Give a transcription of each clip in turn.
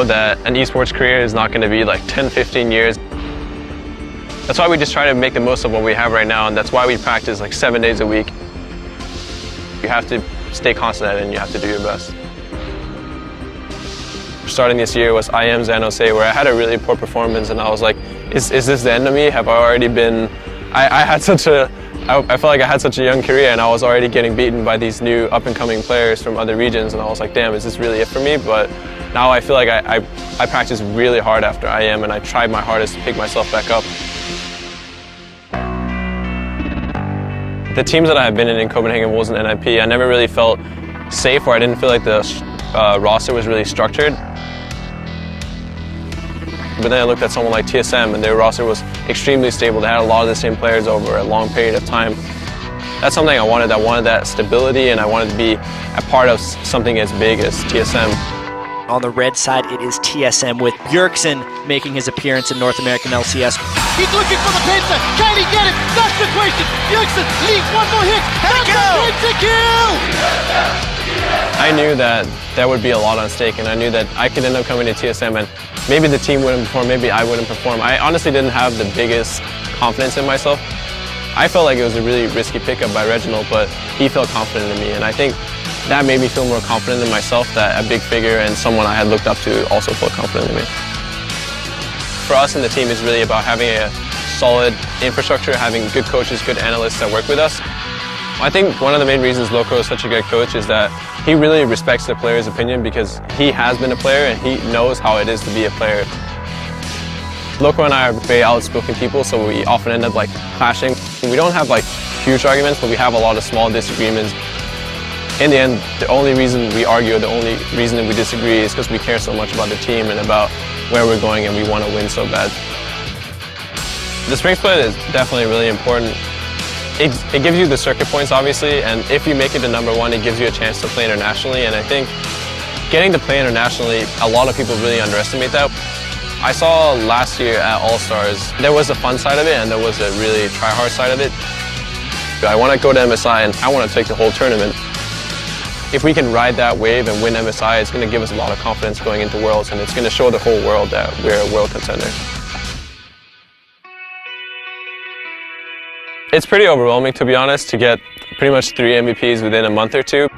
know that an esports career is not going to be like 10, 15 years. That's why we just try to make the most of what we have right now, and that's why we practice like 7 days a week. You have to stay constant at it and you have to do your best. Starting this year was IM San Jose, where I had a really poor performance and I was like, is this the end of me? Have I already been... I felt like I had such a young career and I was already getting beaten by these new up-and-coming players from other regions, and I was like, damn, is this really it for me? But now I feel like I practiced really hard after IM and I tried my hardest to pick myself back up. The teams that I have been in Copenhagen, Wolves and NIP, I never really felt safe, or I didn't feel like the roster was really structured. But then I looked at someone like TSM and their roster was extremely stable. They had a lot of the same players over a long period of time. That's something I wanted. I wanted that stability and I wanted to be a part of something as big as TSM. On the red side, it is TSM with Bjergsen making his appearance in North American LCS. He's looking for the pincer. Can he get it? That's the question. Bjergsen leaves one more hit. That's the pincer kill! I knew that there would be a lot on stake, and I knew that I could end up coming to TSM and maybe the team wouldn't perform, maybe I wouldn't perform. I honestly didn't have the biggest confidence in myself. I felt like it was a really risky pickup by Reginald, but he felt confident in me, and I think that made me feel more confident in myself, that a big figure and someone I had looked up to also felt confident in me. For us in the team, it's really about having a solid infrastructure, having good coaches, good analysts that work with us. I think one of the main reasons Loco is such a good coach is that he really respects the player's opinion, because he has been a player and he knows how it is to be a player. Loco and I are very outspoken people, so we often end up like clashing. We don't have like huge arguments, but we have a lot of small disagreements. In the end, the only reason we argue, the only reason that we disagree is because we care so much about the team and about where we're going and we want to win so bad. The spring split is definitely really important. It gives you the circuit points, obviously, and if you make it to #1, it gives you a chance to play internationally, and I think getting to play internationally, a lot of people really underestimate that. I saw last year at All-Stars, there was a fun side of it and there was a really try-hard side of it. I want to go to MSI and I want to take the whole tournament. If we can ride that wave and win MSI, it's going to give us a lot of confidence going into Worlds, and it's going to show the whole world that we're a world contender. It's pretty overwhelming, to be honest, to get pretty much 3 MVPs within a month or two.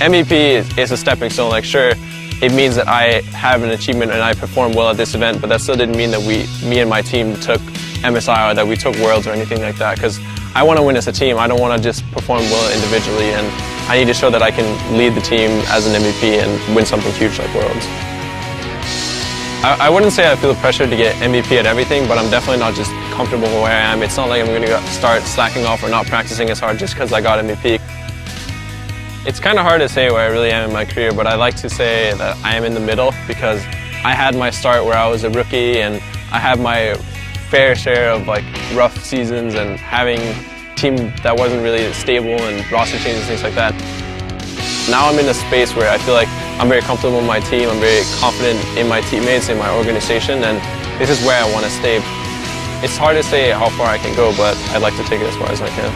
MVP is a stepping stone. Like, sure, it means that I have an achievement and I performed well at this event, but that still didn't mean that me and my team took MSI or that we took Worlds or anything like that, because I want to win as a team. I don't want to just perform well individually, and I need to show that I can lead the team as an MVP and win something huge like Worlds. I wouldn't say I feel pressure to get MVP at everything, but I'm definitely not just comfortable where I am. It's not like I'm going to start slacking off or not practicing as hard just because I got MVP. It's kind of hard to say where I really am in my career, but I like to say that I am in the middle, because I had my start where I was a rookie and I had my fair share of like rough seasons and having a team that wasn't really stable and roster changes and things like that. Now I'm in a space where I feel like I'm very comfortable with my team, I'm very confident in my teammates, in my organization, and this is where I want to stay. It's hard to say how far I can go, but I'd like to take it as far as I can.